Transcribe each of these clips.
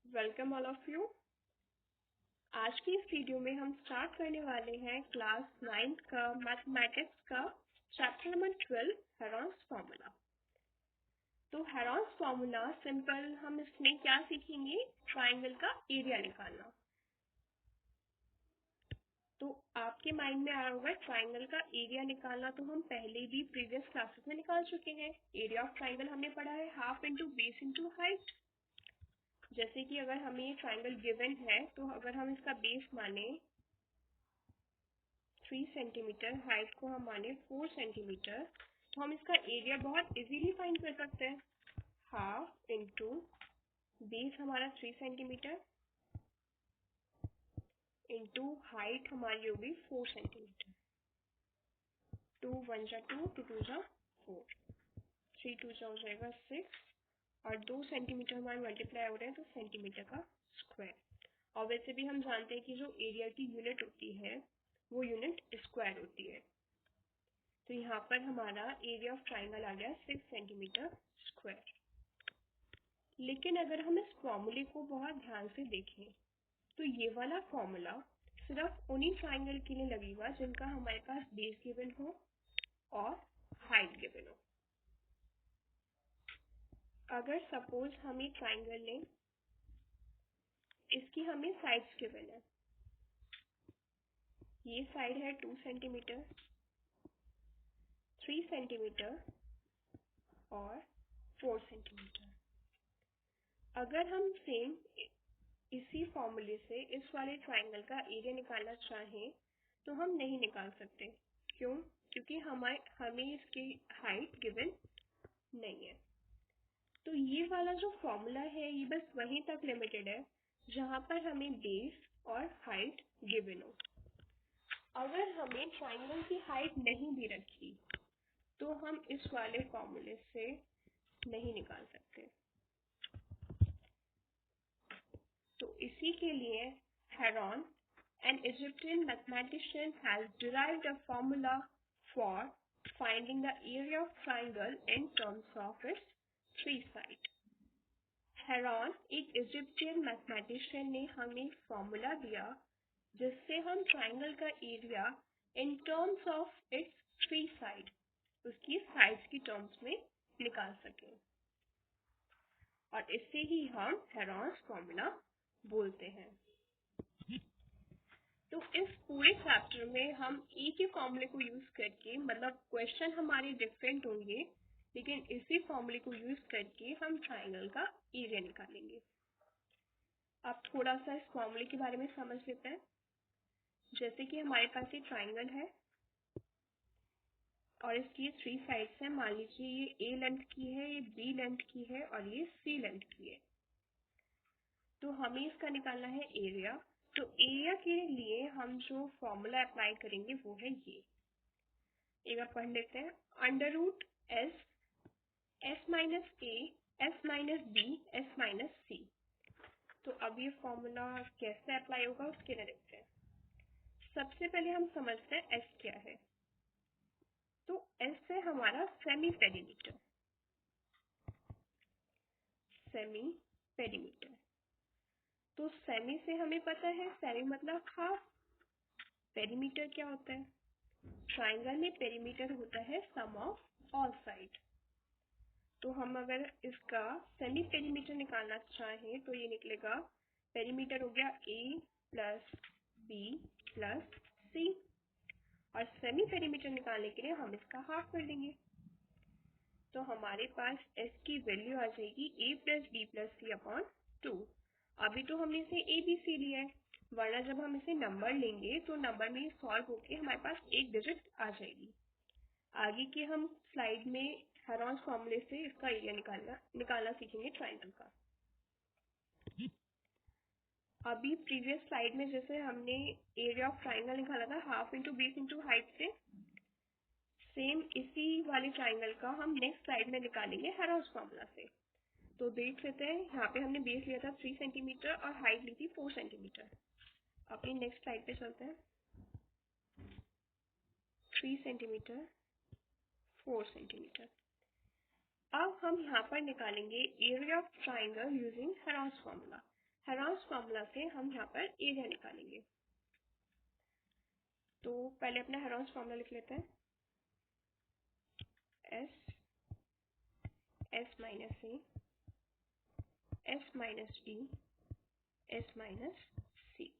Welcome all of you. आज की इस वीडियो में हम स्टार्ट करने वाले हैं क्लास 9th का मैथमेटिक्स का चैप्टर नंबर 12 हेरॉन्स फार्मूला। तो हेरॉन्स फार्मूला सिंपल, हम इसमें क्या सीखेंगे, ट्राइंगल का एरिया निकालना। तो आपके माइंड में आया होगा ट्राइंगल का एरिया निकालना, तो हम पहले भी प्रीवियस क्लासेस में निकाल चुके हैं। एरिया ऑफ ट्राइंगल हमने पढ़ा है half into base into height. जैसे कि अगर हमें ये ट्राइंगल गिवन है तो अगर हम इसका बेस माने 3 सेंटीमीटर, हाइट को हम माने 4 सेंटीमीटर, तो हम इसका एरिया बहुत इजीली फाइंड कर सकते हैं। हाफ इंटू बेस हमारा 3 सेंटीमीटर इंटू हाइट हमारी होगी 4 सेंटीमीटर। 2 1 जा 2, 2 2 जा 4, 3 2 जा हो जाएगा 6 और 2 सेंटीमीटर हमारे मल्टीप्लाई हो रहे हैं तो सेंटीमीटर का स्क्वायर। और वैसे भी हम जानते हैं कि जो एरिया की यूनिट होती है वो यूनिट स्क्वायर होती है। तो यहाँ पर हमारा एरिया ऑफ ट्राइंगल आ गया 6 सेंटीमीटर स्क्वायर। लेकिन अगर हम इस फॉर्मूले को बहुत ध्यान से देखें तो ये वाला फॉर्मूला सिर्फ उन्हीं ट्राइंगल के लिए लगेगा जिनका हमारे पास बेस गिवन हो और हाइट गिवन हो। अगर सपोज हम ये ट्राइंगल लें, इसकी हमें साइड्स गिवन है। ये साइड है 2 सेंटीमीटर, 3 सेंटीमीटर और 4 सेंटीमीटर। अगर हम सेम इसी फॉर्मूले से इस वाले ट्राइंगल का एरिया निकालना चाहें तो हम नहीं निकाल सकते। क्यों? क्योंकि हमें इसकी हाइट गिवन नहीं है। तो ये वाला जो फॉर्मूला है ये बस वहीं तक लिमिटेड है जहाँ पर हमें बेस और हाइट गिवन हो। अगर हमें ट्राइंगल की हाइट नहीं भी रखी तो हम इस वाले फॉर्मूले से नहीं निकाल सकते। तो इसी के लिए heron, an Egyptian mathematician, has derived a formula for finding the area of triangle in terms of its three sides. Heron एक इजिप्शियन मैथमेटिशियन ने हमें फॉर्मूला दिया जिससे हम ट्राइंगल का area in terms of its three side, उसकी sides की terms में निकाल सकें। और इससे ही हम हेरॉन्स फॉर्मूला बोलते हैं। तो इस पूरे चैप्टर में हम एक ही फॉर्मूले को यूज करके, मतलब क्वेश्चन हमारे डिफरेंट होंगे लेकिन इसी फॉर्मूले को यूज करके हम ट्राइंगल का एरिया निकालेंगे। अब थोड़ा सा इस फॉर्मूले के बारे में समझ लेते हैं। जैसे कि हमारे पास ये ट्राइंगल है और इसकी 3 साइड्स हैं। मान लीजिए ये A लेंथ की है, ये B लेंथ की है और ये C लेंथ की है। तो हमें इसका निकालना है एरिया। तो एरिया के लिए हम जो फॉर्मूला अप्लाई करेंगे वो है ये, एक बार पढ़ लेते हैं। Under root S, S minus A, S minus B, S minus C. तो अब ये फॉर्मूला कैसे अप्लाई होगा उसके लिए देखते हैं। सबसे पहले हम समझते हैं एस क्या है। तो एस है हमारा सेमी पेरीमीटर। सेमी पेरीमीटर, तो सेमी से हमें पता है, सेमी मतलब हाफ। पेरीमीटर क्या होता है? ट्राइंगल में पेरीमीटर होता है सम ऑफ ऑल साइड। तो हम अगर इसका सेमी पेरीमीटर निकालना चाहें तो ये निकलेगा, पेरीमीटर हो गया A plus B plus C, और सेमी पेरीमीटर निकालने के लिए हम इसका हाफ कर देंगे। तो हमारे पास S की वैल्यू आ जाएगी A plus B plus C upon 2। अभी तो हमने इसे ABC लिया है, वरना जब हम इसे नंबर लेंगे तो नंबर में सॉल्व होके हमारे पास एक डिजिट आ जाएगी। आगे के हम स्लाइड में हेरॉन्स फॉर्मूले से इसका एरिया निकालना सीखेंगे ट्राइंगल का। अभी प्रीवियस स्लाइड में जैसे हमने एरिया ऑफ ट्राइंगल निकाला था half into base into height से, सेम इसी वाले ट्राइंगल का हम नेक्स्ट स्लाइड में निकालेंगे हेरॉन्स फॉर्मूला से। तो देख लेते हैं, यहाँ पे हमने बेस लिया था 3 सेंटीमीटर और हाइट ली थी 4 सेंटीमीटर। अपनी नेक्स्ट स्लाइड पे चलते हैं। 3 सेंटीमीटर, 4 सेंटीमीटर। अब हम यहाँ पर निकालेंगे area of triangle using Heron's formula. Heron's formula से हम यहाँ पर एरिया निकालेंगे। तो पहले अपना हेरोन्स फॉर्मूला लिख लेते हैं। S minus A, S minus B, S minus C.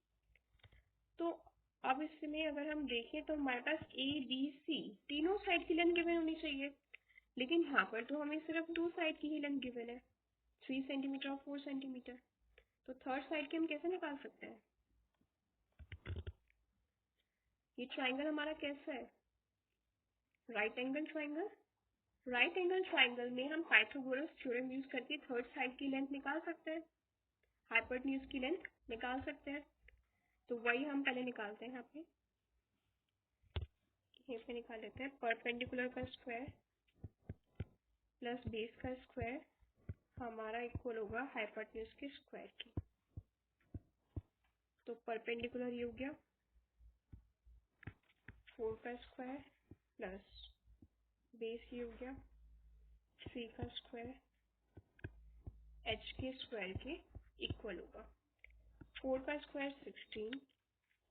तो अब इसमें अगर हम देखें तो हमारे पास ए बी सी तीनों साइड की लेंथ गिवन होनी चाहिए, लेकिन यहाँ पर तो हमें सिर्फ 2 साइड की ही लेंथ गिवन है, 3 सेंटीमीटर और 4 सेंटीमीटर। तो थर्ड साइड की हम कैसे निकाल सकते हैं? ये ट्राइंगल हमारा कैसा है? Right angle triangle. Right angle triangle में हम पाइथागोरस थ्योरम यूज करके थर्ड साइड की लेंथ निकाल सकते हैं, हाइपोटेन्यूज की लेंथ निकाल सकते हैं। तो वही हम पहले निकालते हैं। यहाँ पे निकाल लेते हैं। परपेंडिकुलर का स्क्वायर प्लस बेस का स्क्वायर हमारा इक्वल होगा हाइपोटेन्यूज के स्क्वायर की। तो परपेंडिकुलर ये हो गया 4 का स्क्वायर प्लस बेस ये हो गया 3 का स्क्वायर h के स्क्वायर के इक्वल होगा। 4 का स्क्वायर 16,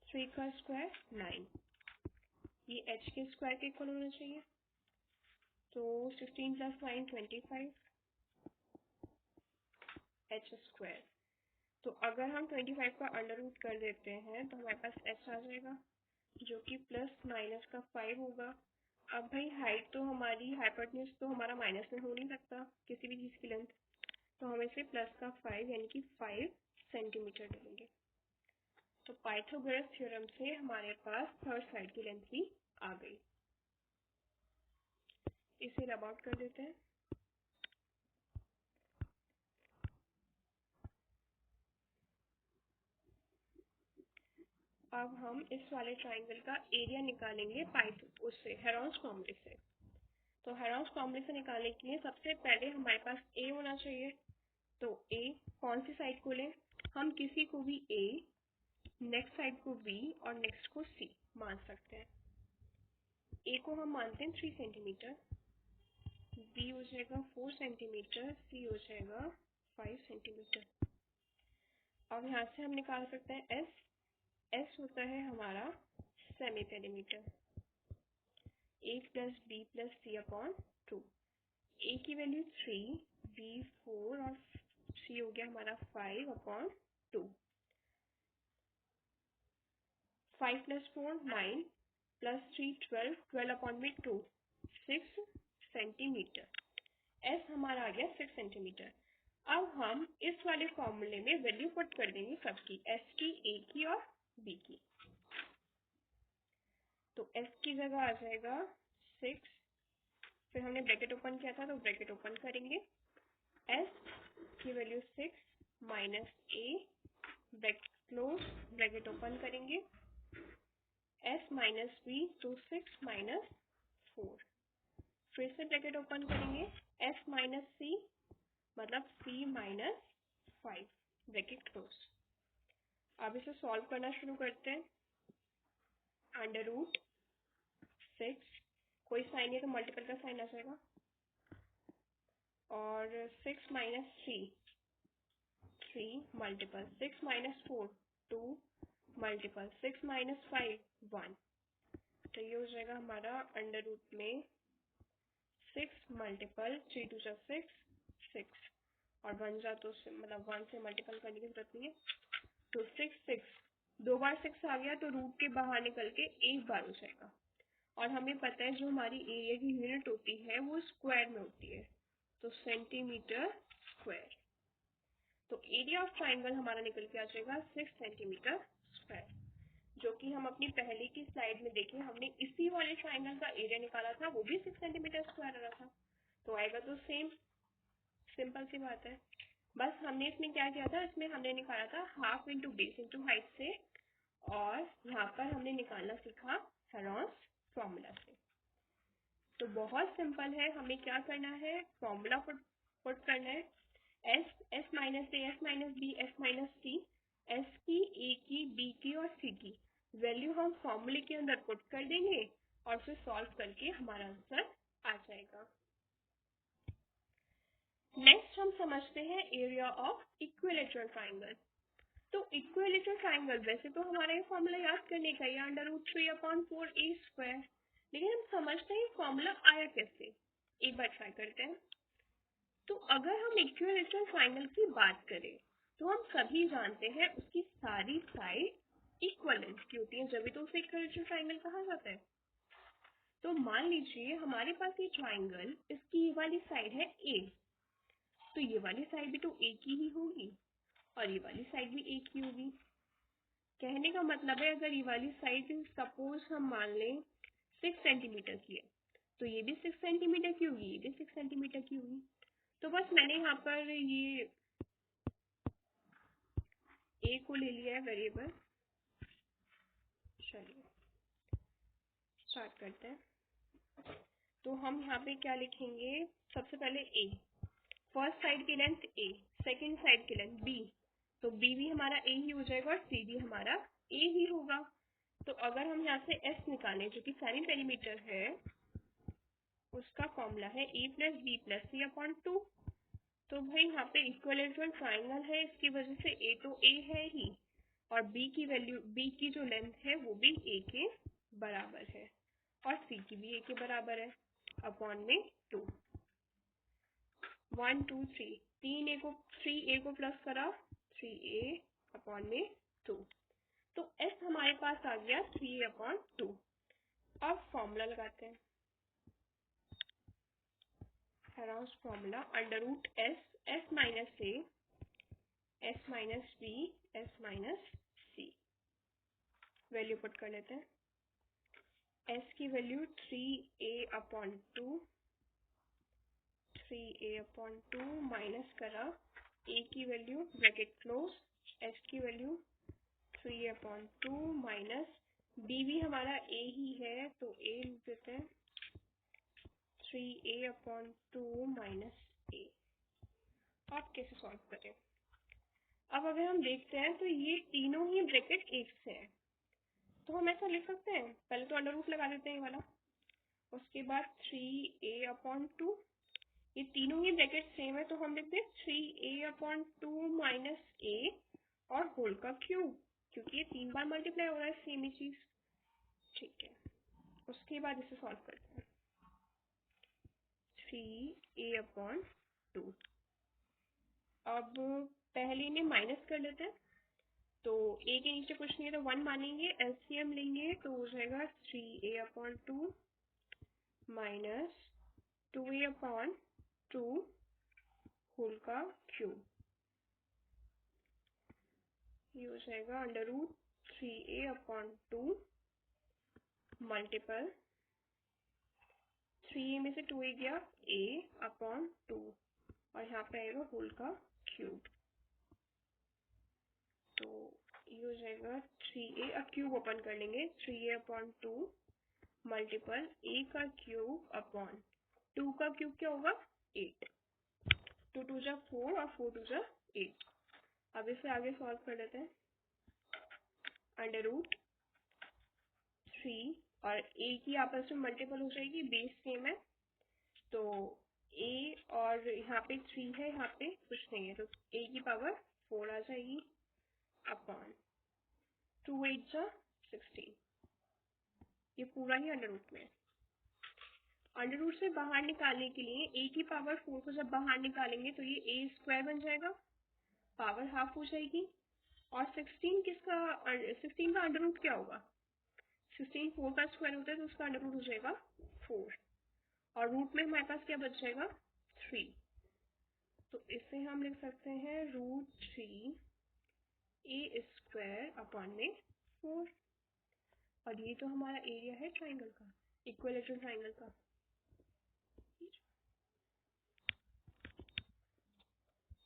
3 का स्क्वायर 9, ये h के स्क्वायर के इक्वल होना चाहिए। तो 16 प्लस 9 25 h स्क्वायर। तो अगर हम 25 का अंडर रूट कर देते हैं तो हमारे पास h आ जाएगा, जो कि प्लस माइनस का 5 होगा। अब भाई हाइट तो हमारी, हाइपोटेन्यूज तो हमारा माइनस में हो नहीं सकता किसी भी चीज़ की लेंथ, तो हम इसे प्लस का 5 यानी कि 5 सेंटीमीटर डालेंगे। तो पाइथागोरस थ्योरम से हमारे पास थर्ड साइड की लेंथ भी आ गई। इसे रब आउट कर देते हैं। अब हम इस वाले ट्राइंगल का एरिया निकालेंगे उससे हेरोन्स फॉर्मूले से। तो हेरोन्स फॉर्मूले से निकालने के लिए सबसे पहले हमारे पास ए होना चाहिए। तो ए कौन सी साइड को लें? हम किसी को भी ए, नेक्स्ट साइड को बी और नेक्स्ट को सी मान सकते हैं। ए को हम मानते हैं 3 सेंटीमीटर, बी हो जाएगा 4 सेंटीमीटर, सी हो जाएगा 5 सेंटीमीटर। अब यहाँ से हम निकाल सकते हैं एस। एस होता है हमारा सेमी पेरीमीटर। ए प्लस बी प्लस सी अपॉन 2। ए की वैल्यू 3, बी 4 और सी हो गया हमारा 5 अपॉन 2। 5 प्लस 4 9 प्लस 3 12, 12 अपॉन में 2 6 सेंटीमीटर। एस हमारा आ गया 6 सेंटीमीटर। अब हम इस वाले फॉर्मूले में वैल्यू पुट कर देंगे सबकी, एस की, ए की और बी की। तो एस की जगह आ जाएगा 6, फिर हमने ब्रैकेट ओपन किया था तो ब्रैकेट ओपन करेंगे। एस की value 6 minus A bracket close, bracket open करेंगे। एस माइनस बी तो 6 माइनस 4, फिर से ब्रैकेट ओपन करेंगे। एस माइनस सी मतलब सी माइनस 5, ब्रैकेट क्लोज। अब इसे सॉल्व करना शुरू करते हैं। अंडर रूट 6, कोई साइन है तो मल्टीपल का साइन आ जाएगा, और 6 minus 3 multiple, 6 minus 4 2 multiple, 6 minus 5 1। तो ये हो जाएगा हमारा अंडर रूट में 6 मल्टीपल 3 2 जा 6 6 और 1 जा तो मतलब 1 से मल्टीपल करने की जरूरत नहीं है। तो 6 6 दो बार 6 आ गया तो रूट के बाहर निकल के एक बार हो जाएगा। और हमें पता है जो हमारी एरिया की यूनिट होती है वो स्क्वायर में होती है, तो सेंटीमीटर स्क्वायर। तो एरिया ऑफ ट्राइंगल हमारा निकल के आ जाएगा 6 सेंटीमीटर स्क्वायर, जो कि हम अपनी पहले की स्लाइड में देखें, हमने इसी वाले ट्राइंगल का एरिया निकाला था, वो भी 6 सेंटीमीटर स्क्वायर आ रहा था। तो आएगा तो सेम, सिंपल सी बात है। बस हमने इसमें क्या किया था, इसमें हमने निकाला था half into base into height से, और यहाँ पर हमने निकालना सीखा हेरोन्स फॉर्मूला से। तो बहुत सिंपल है, हमें क्या करना है, फॉर्मूला पुट करना है। S minus A, S minus B, S minus C, S की, ए की, बी की और सी की वैल्यू हम फॉर्मूले के अंदर पुट कर देंगे और फिर सॉल्व करके हमारा आंसर आ जाएगा। नेक्स्ट हम समझते हैं एरिया ऑफ इक्विलेटरल ट्राइंगल। तो इक्विलेटरल ट्राइंगल, वैसे तो हमारा ये फॉर्मूला याद करने का है √3/4a², लेकिन हम समझते हैं फॉर्मूला आया कैसे, एक बार ट्राई करते हैं। तो अगर हम इक्विलेटरल ट्राइंगल की बात करें तो हम सभी जानते हैं उसकी सारी साइड इक्वल लेंथ की होती है, जब तो उसे इक्विलेटरल ट्राइंगल कहा जाता है। तो मान लीजिए हमारे पास ये ट्राइंगल, इसकी ये वाली साइड है ए, तो ये वाली साइड भी तो ए की ही होगी और ये वाली साइड भी ए की होगी। कहने का मतलब है अगर ये वाली साइड सपोज हम मान लें 6 सेंटीमीटर की है, तो ये भी 6 सेंटीमीटर की होगी, ये भी 6 सेंटीमीटर की होगी। तो बस मैंने यहाँ पर ये ए को ले लिया है वेरिएबल। चलिए स्टार्ट करते हैं। तो हम यहाँ पे क्या लिखेंगे, सबसे पहले ए, फर्स्ट साइड की लेंथ ए, सेकंड साइड की लेंथ बी, तो बी भी हमारा ए ही हो जाएगा और सी भी हमारा ए ही होगा। तो अगर हम यहाँ से एस निकालें जो कि सेमी पेरीमीटर है, उसका फॉर्मूला है a+b+c/2। तो भाई यहाँ पे इक्विलेटरल ट्राइंगल है, इसकी वजह से ए तो ए है ही और बी की वैल्यू, बी की जो लेंथ है वो भी ए के बराबर है और सी की भी ए के बराबर है अपॉन में 2। 1 2 3, 3a को प्लस करा, 3a अपॉन में 2। तो s हमारे पास आ गया 3a/2। अब फॉर्मूला लगाते हैं, Harold's formula √s, s minus a, s minus b, s minus c। Value put कर लेते हैं। s की वैल्यू 3a/2, 3a/2 माइनस करा a की वैल्यू, ब्रैकेट क्लोज, s की वैल्यू 3a/2 माइनस b भी हमारा a ही है तो a लिख देते हैं, 3a/2 माइनस a। अब कैसे सॉल्व करें? अब अगर हम देखते हैं तो ये तीनों ही ब्रैकेट एक से हैं, तो हम ऐसा लिख सकते हैं, पहले तो अंडर रूट लगा देते हैं ये वाला, उसके बाद 3a/2, ये तीनों ही ब्रैकेट सेम है तो हम लिखते हैं 3a/2 माइनस a और होल का क्यूब, क्योंकि ये 3 बार मल्टीप्लाई हो रहा है सेम ही चीज। ठीक है, उसके बाद इसे सॉल्व करते हैं। 3a/2, अब पहले इन्हें माइनस कर लेते हैं, तो a के नीचे कुछ नहीं है तो 1 मानेंगे, एलसीएम लेंगे तो हो जाएगा 3a/2 माइनस 2a/2 होल का क्यूब, ये हो जाएगा √3a/2 मल्टीपल 3a में से 2a गया, a/2 और यहाँ पे आएगा होल का क्यूब, तो ये हो जाएगा 3a, अब क्यूब ओपन कर लेंगे, 3a/2 मल्टीपल a का क्यूब अपॉन 2 का क्यूब क्या होगा 8, 2 2 जा 4 और 4 2 जा 8। अब इसे आगे सॉल्व कर लेते हैं, √3 और a की आपस में मल्टीपल हो जाएगी, बेस सेम है तो a और यहाँ पे 3 है, यहाँ पे कुछ नहीं है तो a की पावर 4 आ जाएगी अपॉन 2 8 जा 16, ये पूरा ही अंडर रूट में है। अंडर रूट से बाहर निकालने के लिए a की पावर 4 को जब बाहर निकालेंगे तो ये a² बन जाएगा, पावर हाफ हो जाएगी और 16 का अंडर रूट क्या होगा, 16 4 का स्क्वायर होता है तो उसका अंडर रूट हो जाएगा 4 और रूट में हमारे पास क्या बच जाएगा 3, तो इसे हम लिख सकते हैं √3a² अपॉन में 4 और ये तो हमारा एरिया है ट्राइंगल का, इक्विलेटरल ट्राइंगल का।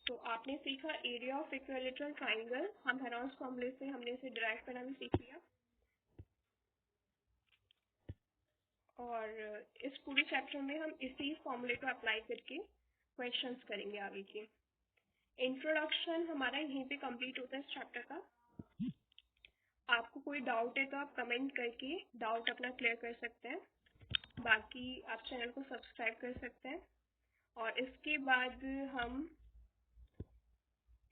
तो आपने सीखा एरिया ऑफ इक्विलेटरल ट्राइंगल, हम हेरोल्ड्स फॉर्मूले से हमने इसे डिराइव करना भी सीख लिया और इस पूरे चैप्टर में हम इसी फॉर्मूले को अप्लाई करके क्वेश्चंस करेंगे आगे के। इंट्रोडक्शन हमारा यहीं पे कंप्लीट होता है इस चैप्टर का। आपको कोई डाउट है तो आप कमेंट करके डाउट अपना क्लियर कर सकते हैं, बाकी आप चैनल को सब्सक्राइब कर सकते हैं और इसके बाद हम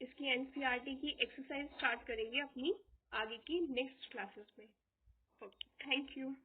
इसकी एनसीईआरटी की एक्सरसाइज स्टार्ट करेंगे अपनी आगे की नेक्स्ट क्लासेस में। Okay, thank you.